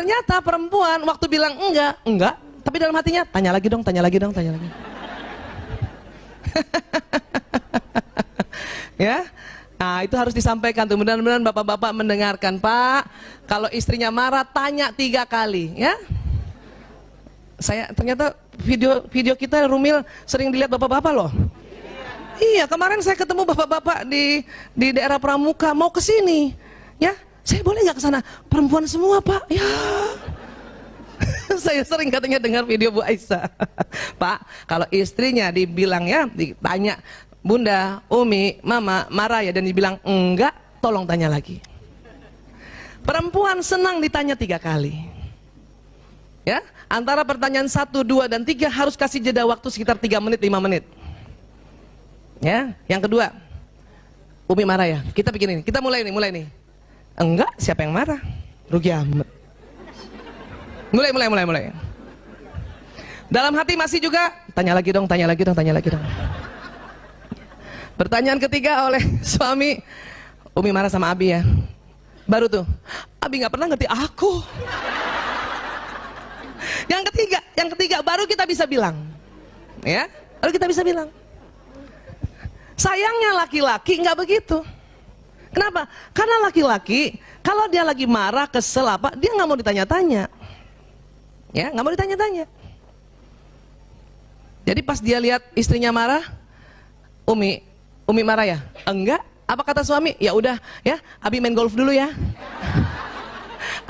Ternyata perempuan waktu bilang enggak, tapi dalam hatinya tanya lagi dong, tanya lagi dong, tanya lagi. Ya, nah itu harus disampaikan tuh. Mudah-mudahan bapak-bapak mendengarkan. Pak, kalau istrinya marah tanya 3 kali, ya. Saya ternyata video kita Rumil sering dilihat bapak-bapak loh. Iya, kemarin saya ketemu bapak-bapak di daerah Pramuka mau ke sini, ya. Saya boleh nggak ke sana? Perempuan semua, Pak. Ya. Saya sering katanya dengar video Bu Aisyah. Pak, kalau istrinya dibilang ya, ditanya, Bunda, Umi, Mama, marah ya, dan dibilang enggak, tolong tanya lagi. Perempuan senang ditanya 3 kali. Ya, antara pertanyaan 1, 2, dan 3 harus kasih jeda waktu sekitar 3 menit, 5 menit. Ya, yang kedua, Umi marah ya. Kita bikin ini. Kita mulai nih. Enggak, siapa yang marah? Rugi amat. Mulai. Dalam hati masih juga tanya lagi dong. Pertanyaan ketiga oleh suami, Umi marah sama Abi ya. Baru tuh, Abi nggak pernah ngerti aku. Yang ketiga baru kita bisa bilang, ya, baru kita bisa bilang. Sayangnya laki-laki nggak begitu. Kenapa? Karena laki-laki kalau dia lagi marah, kesel apa, dia nggak mau ditanya-tanya, ya, nggak mau ditanya-tanya. Jadi pas dia lihat istrinya marah, Umi marah ya? Enggak. Apa kata suami? Ya udah, ya, Abi main golf dulu ya.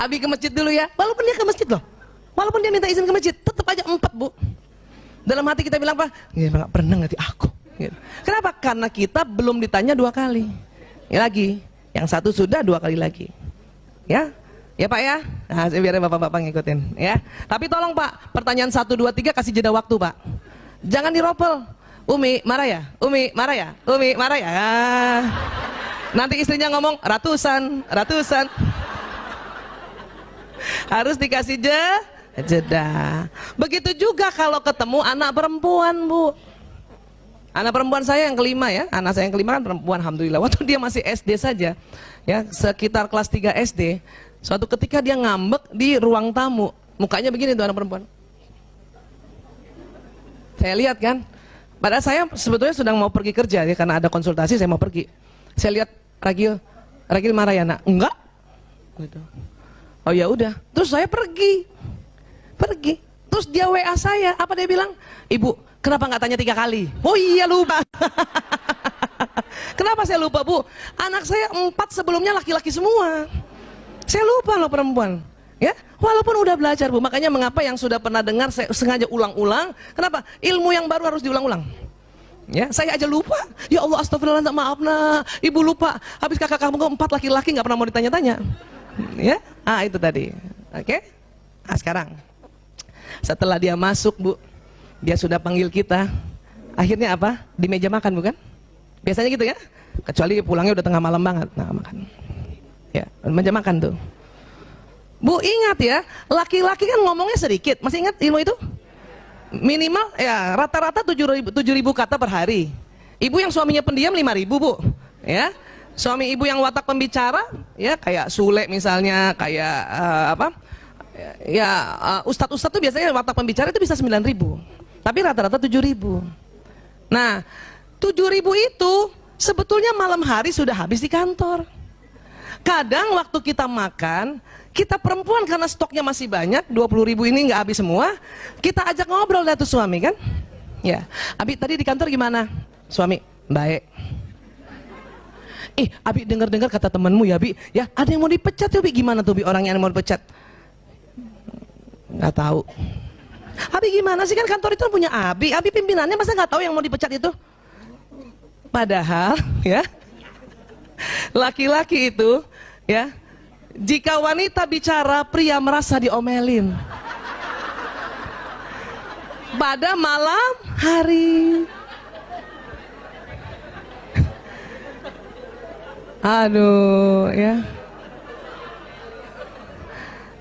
Abi ke masjid dulu ya. Walaupun dia ke masjid loh, walaupun dia minta izin ke masjid, tetap aja 4, Bu. Dalam hati kita bilang apa? Ya nggak pernah ngerti aku. Gitu. Kenapa? Karena kita belum ditanya 2 kali. Ya lagi, yang 1 sudah, 2 kali lagi. Ya, ya Pak ya. Nah, biar bapak-bapak ngikutin. Ya. Tapi tolong Pak, pertanyaan 1, 2, 3 kasih jeda waktu Pak. Jangan diropel. Umi marah ya? Umi marah ya? Umi marah ya? Nanti istrinya ngomong ratusan. Harus dikasih jeda. Begitu juga kalau ketemu anak perempuan, Bu. Anak perempuan saya yang kelima ya, anak saya yang kelima kan perempuan, alhamdulillah. Waktu dia masih SD saja, ya sekitar kelas 3 SD, suatu ketika dia ngambek di ruang tamu, mukanya begini tuh anak perempuan. Saya lihat kan, padahal saya sebetulnya sedang mau pergi kerja ya, karena ada konsultasi saya mau pergi. Saya lihat Ragil marah ya nak? Enggak. Gitu. Oh ya udah, terus saya pergi. Terus dia WA saya, apa dia bilang? Ibu, kenapa nggak tanya 3 kali? Oh iya lupa. Kenapa saya lupa Bu? Anak saya 4 sebelumnya laki-laki semua. Saya lupa loh perempuan. Ya, walaupun udah belajar Bu. Makanya mengapa yang sudah pernah dengar saya sengaja ulang-ulang. Kenapa? Ilmu yang baru harus diulang-ulang. Ya, saya aja lupa. Ya Allah, astagfirullah, maaf nak. Ibu lupa. Habis kakak kamu 4 laki-laki nggak pernah mau ditanya-tanya. Ya, itu tadi. Oke. Nah sekarang, setelah dia masuk Bu, dia sudah panggil kita. Akhirnya apa? Di meja makan bukan? Biasanya gitu ya. Kecuali pulangnya udah tengah malam banget. Nah makan. Ya, meja makan tuh. Bu ingat ya, laki-laki kan ngomongnya sedikit. Masih ingat ilmu itu? Minimal ya rata-rata 7.000 kata per hari. Ibu yang suaminya pendiam 5.000 Bu. Ya. Suami ibu yang watak pembicara ya kayak Sule misalnya, kayak ustadz-ustadz tuh biasanya watak pembicara itu bisa 9.000. Tapi rata-rata 7.000. Nah, 7.000 itu sebetulnya malam hari sudah habis di kantor. Kadang waktu kita makan, kita perempuan karena stoknya masih banyak, 20.000 ini nggak habis semua, kita ajak ngobrol dah tuh suami kan. Ya, Abi tadi di kantor gimana? Suami, baik. Abi dengar-dengar kata temanmu ya Bi, ya ada yang mau dipecat ya Bi, gimana tuh Bi orangnya yang mau dipecat? Nggak tahu. Abi gimana sih, kan kantor itu punya Abi pimpinannya, masa nggak tahu yang mau dipecat itu? Padahal ya laki-laki itu ya, jika wanita bicara pria merasa diomelin pada malam hari. Aduh ya,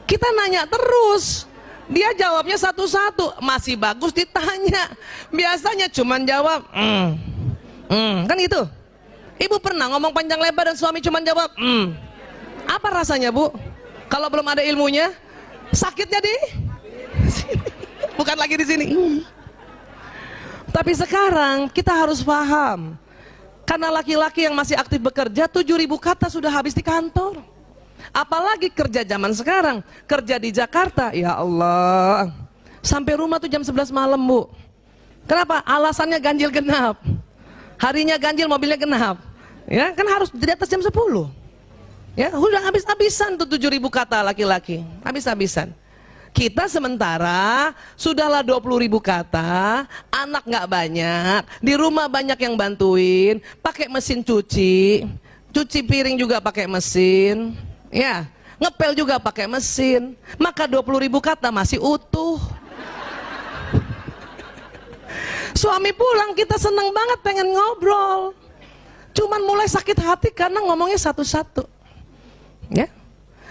kita nanya terus, dia jawabnya satu-satu, masih bagus ditanya. Biasanya cuman jawab kan gitu. Ibu pernah ngomong panjang lebar dan suami cuman jawab apa rasanya Bu? Kalau belum ada ilmunya, Sakitnya di sini. Bukan lagi di sini. Tapi sekarang kita harus paham, karena laki-laki yang masih aktif bekerja 7.000 kata sudah habis di kantor. Apalagi kerja zaman sekarang, kerja di Jakarta, ya Allah, sampai rumah tuh jam 11 malam Bu. Kenapa? Alasannya ganjil genap. Harinya ganjil, mobilnya genap. Ya kan harus di atas jam 10. Ya udah habis-habisan tuh 7.000 kata laki-laki, habis-habisan. Kita sementara sudahlah 20.000 kata, anak nggak banyak, di rumah banyak yang bantuin, pakai mesin cuci piring juga pakai mesin, ya ngepel juga pakai mesin, maka 20.000 kata masih utuh. Suami pulang kita seneng banget pengen ngobrol, cuman mulai sakit hati karena ngomongnya satu-satu, ya.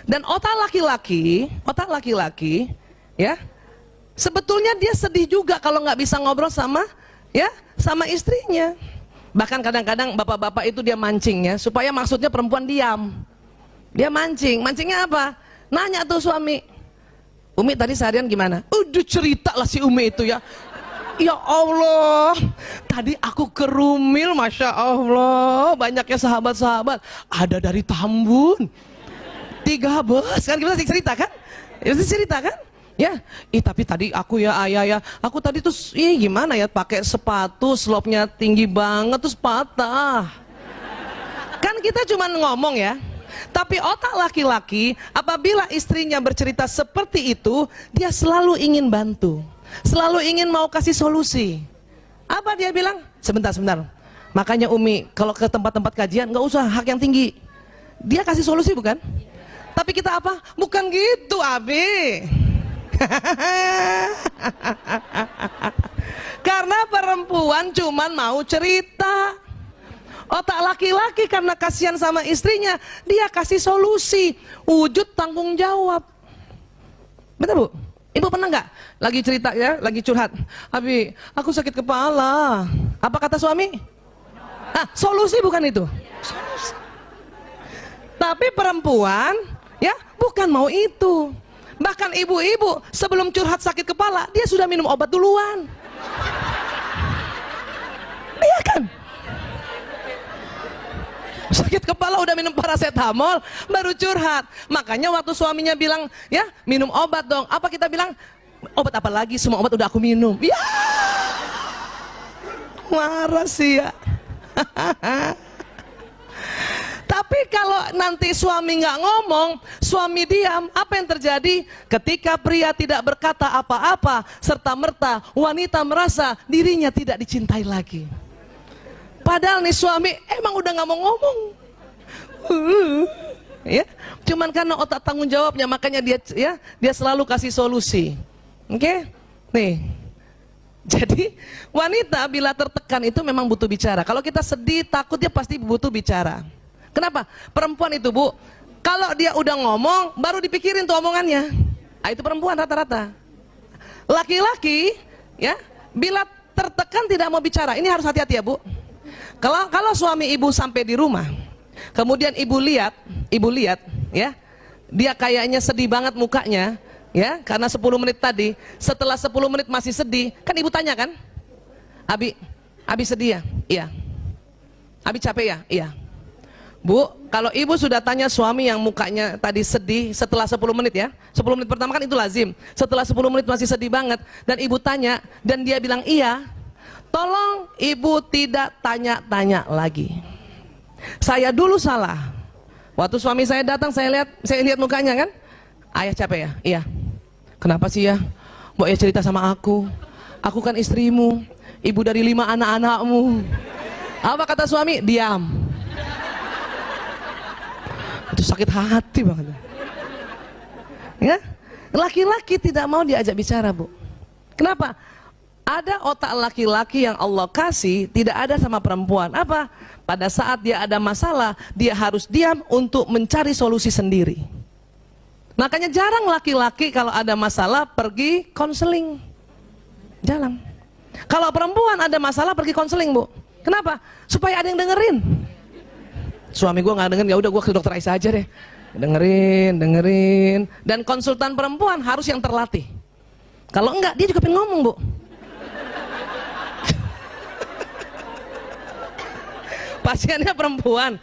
Dan otak laki-laki, ya, sebetulnya dia sedih juga kalau nggak bisa ngobrol sama istrinya. Bahkan kadang-kadang bapak-bapak itu dia mancing ya, supaya maksudnya perempuan diam. Dia mancingnya apa? Nanya tuh suami, Umi tadi seharian gimana? Udah cerita lah si Umi itu ya. Ya Allah, tadi aku ke Rumil, Masya Allah, banyaknya sahabat-sahabat, ada dari Tambun. 3 bus kan, kita cerita kan? Ya, tapi tadi aku ya ayah ya, aku tadi tuh gimana ya, pakai sepatu slopnya tinggi banget terus patah. Kan kita cuma ngomong ya. Tapi otak laki-laki apabila istrinya bercerita seperti itu, dia selalu ingin bantu, selalu ingin mau kasih solusi. Apa dia bilang? Sebentar. Makanya Umi kalau ke tempat-tempat kajian nggak usah hak yang tinggi. Dia kasih solusi bukan? Tapi kita apa? Bukan gitu, Abi. Karena perempuan cuman mau cerita. Otak laki-laki karena kasihan sama istrinya, dia kasih solusi, wujud tanggung jawab. Betul Bu? Ibu pernah nggak lagi cerita ya, lagi curhat, Abi, aku sakit kepala. Apa kata suami? Solusi bukan itu? Solusi. Tapi perempuan ya bukan mau itu. Bahkan ibu-ibu sebelum curhat sakit kepala, dia sudah minum obat duluan. Iya kan? Sakit kepala udah minum paracetamol, baru curhat. Makanya waktu suaminya bilang, ya minum obat dong. Apa kita bilang? Obat apa lagi? Semua obat udah aku minum. Ya, marah sih ya. Tapi kalau nanti suami nggak ngomong, suami diam, apa yang terjadi? Ketika pria tidak berkata apa-apa, serta-merta wanita merasa dirinya tidak dicintai lagi. Padahal nih suami emang udah nggak mau ngomong, ya. Cuman karena otak tanggung jawabnya, makanya dia selalu kasih solusi. Oke? Nih. Jadi wanita bila tertekan itu memang butuh bicara. Kalau kita sedih, takut, dia pasti butuh bicara. Kenapa? Perempuan itu Bu, kalau dia udah ngomong, baru dipikirin tuh omongannya. Itu perempuan rata-rata. Laki-laki, ya, bila tertekan tidak mau bicara, ini harus hati-hati ya Bu. Kalau suami ibu sampai di rumah, kemudian ibu lihat, ya, dia kayaknya sedih banget mukanya, ya, karena 10 menit tadi. Setelah 10 menit masih sedih, kan ibu tanya kan, Abi sedih ya? Iya. Abi capek ya? Iya. Bu, kalau ibu sudah tanya suami yang mukanya tadi sedih setelah 10 menit ya, 10 menit pertama kan itu lazim, setelah 10 menit masih sedih banget, dan ibu tanya, dan dia bilang iya, tolong ibu tidak tanya-tanya lagi. Saya dulu salah. Waktu suami saya datang, saya lihat mukanya kan, ayah capek ya? Iya. Kenapa sih ya? Mau ya cerita sama aku kan istrimu, ibu dari 5 anak-anakmu. Apa kata suami? Diam. Itu sakit hati banget. Ya, laki-laki tidak mau diajak bicara Bu. Kenapa? Ada otak laki-laki yang Allah kasih, tidak ada sama perempuan. Apa? Pada saat dia ada masalah, dia harus diam untuk mencari solusi sendiri. Makanya jarang laki-laki kalau ada masalah pergi konseling. Jarang. Kalau perempuan ada masalah pergi konseling Bu. Kenapa? Supaya ada yang dengerin. Suami gue nggak dengerin, ya udah gue ke dokter Aisyah aja deh. dengerin. Dan konsultan perempuan harus yang terlatih. Kalau enggak, dia juga pengen ngomong, Bu. Pasiennya perempuan,